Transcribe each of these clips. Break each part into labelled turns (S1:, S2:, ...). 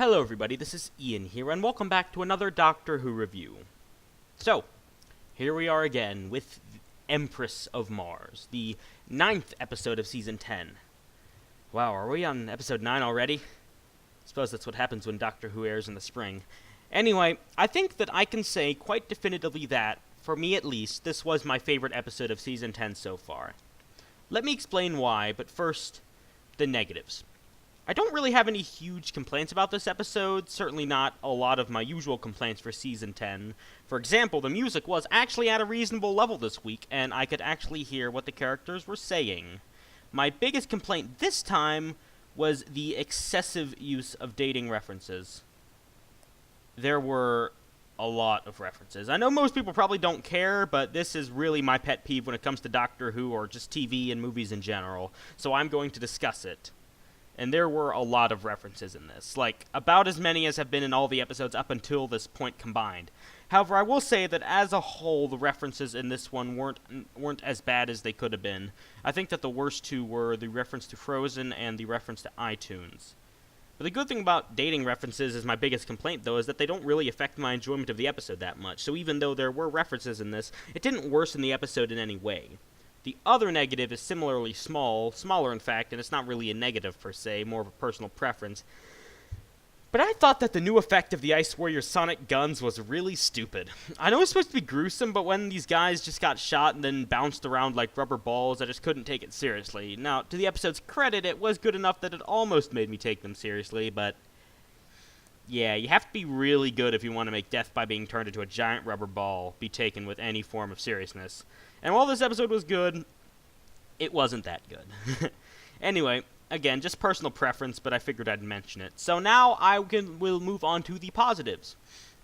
S1: Hello everybody, this is Ian here, and welcome back to another Doctor Who review. So, here we are again with Empress of Mars, the 9th episode of Season 10. Wow, are we on episode 9 already? Suppose that's what happens when Doctor Who airs in the spring. Anyway, I think that I can say quite definitively that, for me at least, this was my favorite episode of Season 10 so far. Let me explain why, but first, the negatives. I don't really have any huge complaints about this episode, certainly not a lot of my usual complaints for Season 10. For example, the music was actually at a reasonable level this week, and I could actually hear what the characters were saying. My biggest complaint this time was the excessive use of dating references. There were a lot of references. I know most people probably don't care, but this is really my pet peeve when it comes to Doctor Who or just TV and movies in general, so I'm going to discuss it. And there were a lot of references in this, like about as many as have been in all the episodes up until this point combined. However, I will say that as a whole, the references in this one weren't as bad as they could have been. I think that the worst two were the reference to Frozen and the reference to iTunes. But the good thing about dating references is my biggest complaint, though, is that they don't really affect my enjoyment of the episode that much. So even though there were references in this, it didn't worsen the episode in any way. The other negative is similarly smaller in fact, and it's not really a negative per se, more of a personal preference. But I thought that the new effect of the Ice Warrior's sonic guns was really stupid. I know it's supposed to be gruesome, but when these guys just got shot and then bounced around like rubber balls, I just couldn't take it seriously. Now, to the episode's credit, it was good enough that it almost made me take them seriously, but yeah, you have to be really good if you want to make death by being turned into a giant rubber ball be taken with any form of seriousness. And while this episode was good, it wasn't that good. Anyway, again, just personal preference, but I figured I'd mention it. So now we'll move on to the positives.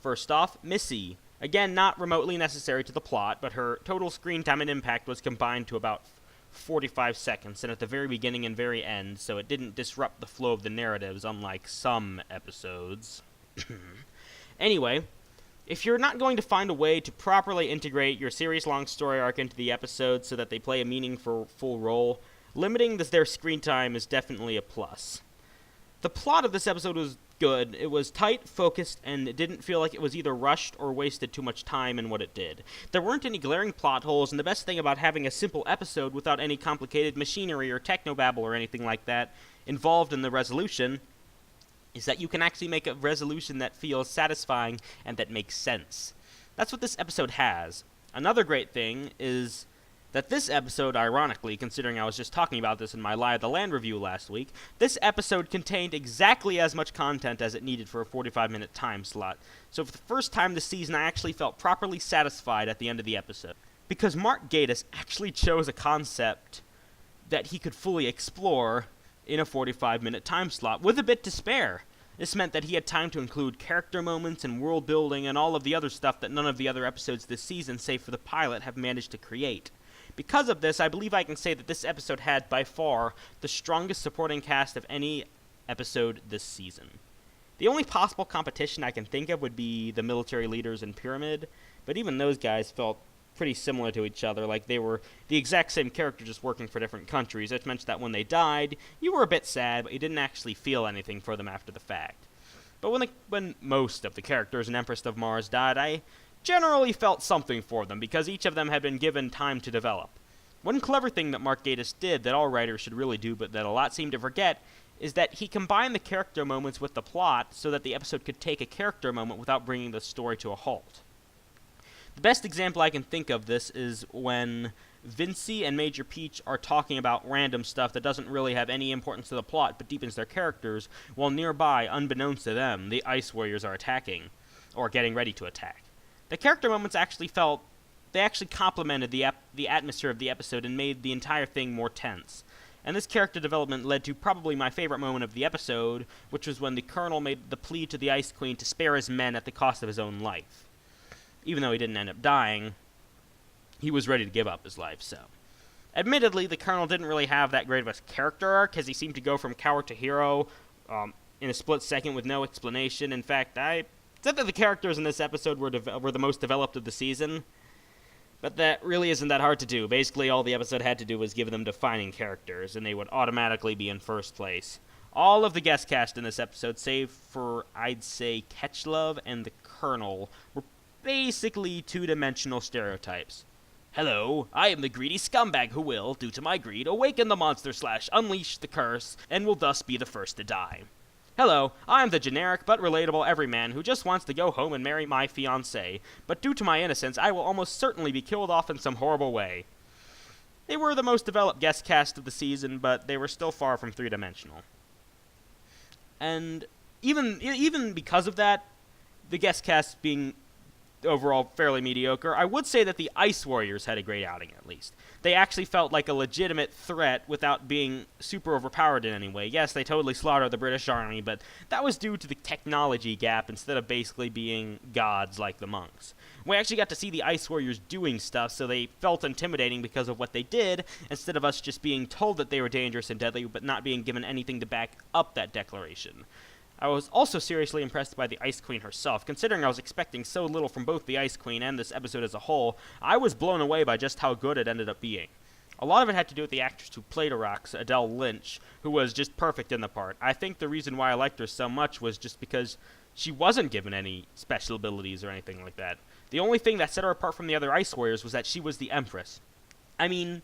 S1: First off, Missy. Again, not remotely necessary to the plot, but her total screen time and impact was combined to about 45 seconds, and at the very beginning and very end, so it didn't disrupt the flow of the narratives, unlike some episodes. Anyway, if you're not going to find a way to properly integrate your series-long story arc into the episode so that they play a meaningful role, limiting their screen time is definitely a plus. The plot of this episode was good. It was tight, focused, and it didn't feel like it was either rushed or wasted too much time in what it did. There weren't any glaring plot holes, and the best thing about having a simple episode without any complicated machinery or technobabble or anything like that involved in the resolution is that you can actually make a resolution that feels satisfying and that makes sense. That's what this episode has. Another great thing is that this episode, ironically, considering I was just talking about this in my Lie of the Land review last week, this episode contained exactly as much content as it needed for a 45-minute time slot. So for the first time this season, I actually felt properly satisfied at the end of the episode. Because Mark Gatiss actually chose a concept that he could fully explore in a 45-minute time slot, with a bit to spare. This meant that he had time to include character moments and world building and all of the other stuff that none of the other episodes this season, save for the pilot, have managed to create. Because of this, I believe I can say that this episode had, by far, the strongest supporting cast of any episode this season. The only possible competition I can think of would be the military leaders in Pyramid, but even those guys felt pretty similar to each other, like they were the exact same character just working for different countries, which meant that when they died, you were a bit sad, but you didn't actually feel anything for them after the fact. But when most of the characters in Empress of Mars died, I generally felt something for them, because each of them had been given time to develop. One clever thing that Mark Gatiss did that all writers should really do, but that a lot seem to forget, is that he combined the character moments with the plot so that the episode could take a character moment without bringing the story to a halt. The best example I can think of this is when Vincy and Major Peach are talking about random stuff that doesn't really have any importance to the plot but deepens their characters, while nearby, unbeknownst to them, the Ice Warriors are attacking, or getting ready to attack. The character moments actually complemented the atmosphere of the episode and made the entire thing more tense. And this character development led to probably my favorite moment of the episode, which was when the Colonel made the plea to the Ice Queen to spare his men at the cost of his own life. Even though he didn't end up dying, he was ready to give up his life, so. Admittedly, the Colonel didn't really have that great of a character arc, as he seemed to go from coward to hero in a split second with no explanation. In fact, I said that the characters in this episode were the most developed of the season, but that really isn't that hard to do. Basically, all the episode had to do was give them defining characters, and they would automatically be in first place. All of the guest cast in this episode, save for, I'd say, Ketchlove and the Colonel, were basically two-dimensional stereotypes. Hello, I am the greedy scumbag who will, due to my greed, awaken the monster / unleash the curse, and will thus be the first to die. Hello, I am the generic but relatable everyman who just wants to go home and marry my fiancée, but due to my innocence, I will almost certainly be killed off in some horrible way. They were the most developed guest cast of the season, but they were still far from three-dimensional. And even because of that, the guest cast being overall fairly mediocre, I would say that the Ice Warriors had a great outing, at least. They actually felt like a legitimate threat without being super overpowered in any way. Yes, they totally slaughtered the British Army, but that was due to the technology gap instead of basically being gods like the monks. We actually got to see the Ice Warriors doing stuff, so they felt intimidating because of what they did, instead of us just being told that they were dangerous and deadly, but not being given anything to back up that declaration. I was also seriously impressed by the Ice Queen herself. Considering I was expecting so little from both the Ice Queen and this episode as a whole, I was blown away by just how good it ended up being. A lot of it had to do with the actress who played Arax, Adele Lynch, who was just perfect in the part. I think the reason why I liked her so much was just because she wasn't given any special abilities or anything like that. The only thing that set her apart from the other Ice Warriors was that she was the Empress. I mean,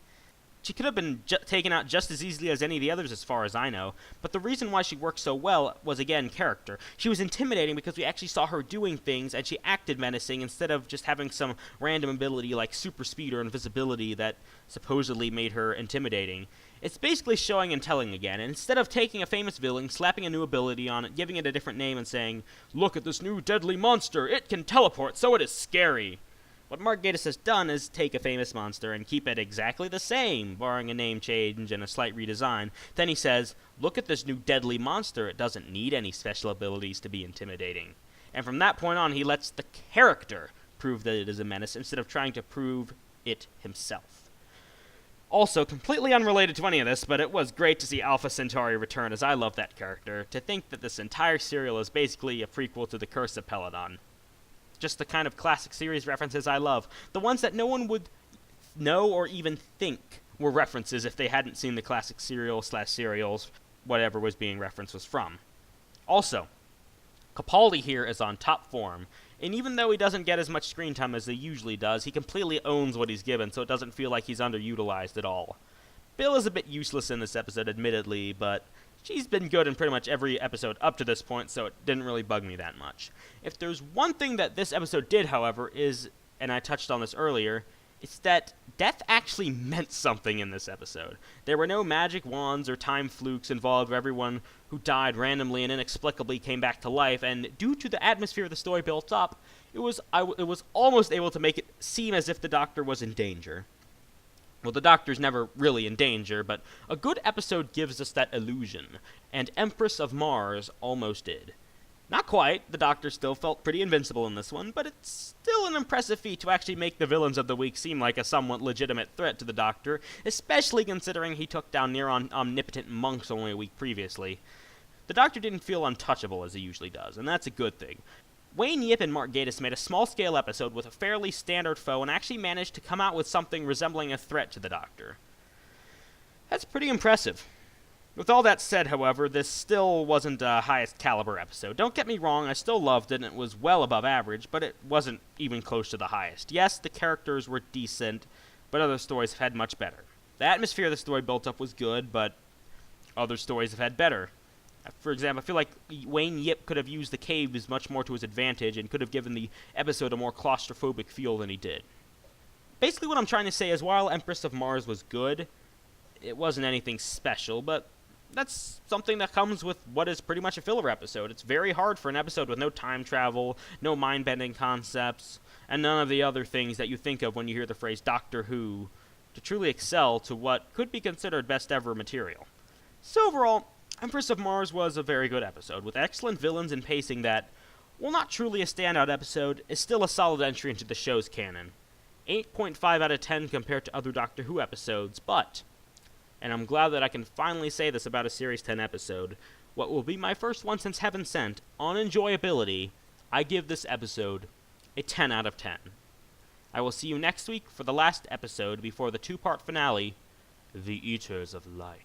S1: she could have been taken out just as easily as any of the others as far as I know, but the reason why she worked so well was, again, character. She was intimidating because we actually saw her doing things, and she acted menacing instead of just having some random ability like super speed or invisibility that supposedly made her intimidating. It's basically showing and telling again, and instead of taking a famous villain, slapping a new ability on it, giving it a different name, and saying, "Look at this new deadly monster, it can teleport, so it is scary." What Mark Gatiss has done is take a famous monster and keep it exactly the same, barring a name change and a slight redesign. Then he says, "Look at this new deadly monster, it doesn't need any special abilities to be intimidating." And from that point on, he lets the character prove that it is a menace instead of trying to prove it himself. Also, completely unrelated to any of this, but it was great to see Alpha Centauri return, as I love that character. To think that this entire serial is basically a prequel to The Curse of Peladon. Just the kind of classic series references I love. The ones that no one would know or even think were references if they hadn't seen the classic serials, whatever was being referenced was from. Also, Capaldi here is on top form, and even though he doesn't get as much screen time as he usually does, he completely owns what he's given, so it doesn't feel like he's underutilized at all. Bill is a bit useless in this episode, admittedly, but she's been good in pretty much every episode up to this point, so it didn't really bug me that much. If there's one thing that this episode did, however, is, and I touched on this earlier, it's that death actually meant something in this episode. There were no magic wands or time flukes involved where everyone who died randomly and inexplicably came back to life, and due to the atmosphere the story built up, it was almost able to make it seem as if the Doctor was in danger. Well, the Doctor's never really in danger, but a good episode gives us that illusion, and Empress of Mars almost did. Not quite, the Doctor still felt pretty invincible in this one, but it's still an impressive feat to actually make the villains of the week seem like a somewhat legitimate threat to the Doctor, especially considering he took down near-omnipotent monks only a week previously. The Doctor didn't feel untouchable as he usually does, and that's a good thing. Wayne Yip and Mark Gatiss made a small-scale episode with a fairly standard foe and actually managed to come out with something resembling a threat to the Doctor. That's pretty impressive. With all that said, however, this still wasn't a highest caliber episode. Don't get me wrong, I still loved it and it was well above average, but it wasn't even close to the highest. Yes, the characters were decent, but other stories have had much better. The atmosphere the story built up was good, but other stories have had better. For example, I feel like Wayne Yip could have used the caves much more to his advantage and could have given the episode a more claustrophobic feel than he did. Basically what I'm trying to say is while Empress of Mars was good, it wasn't anything special, but that's something that comes with what is pretty much a filler episode. It's very hard for an episode with no time travel, no mind-bending concepts, and none of the other things that you think of when you hear the phrase Doctor Who to truly excel to what could be considered best ever material. So overall, Empress of Mars was a very good episode, with excellent villains and pacing that, while not truly a standout episode, is still a solid entry into the show's canon. 8.5 out of 10 compared to other Doctor Who episodes, but, and I'm glad that I can finally say this about a Series 10 episode, what will be my first one since Heaven Sent, on enjoyability, I give this episode a 10 out of 10. I will see you next week for the last episode before the two-part finale, The Eaters of Light.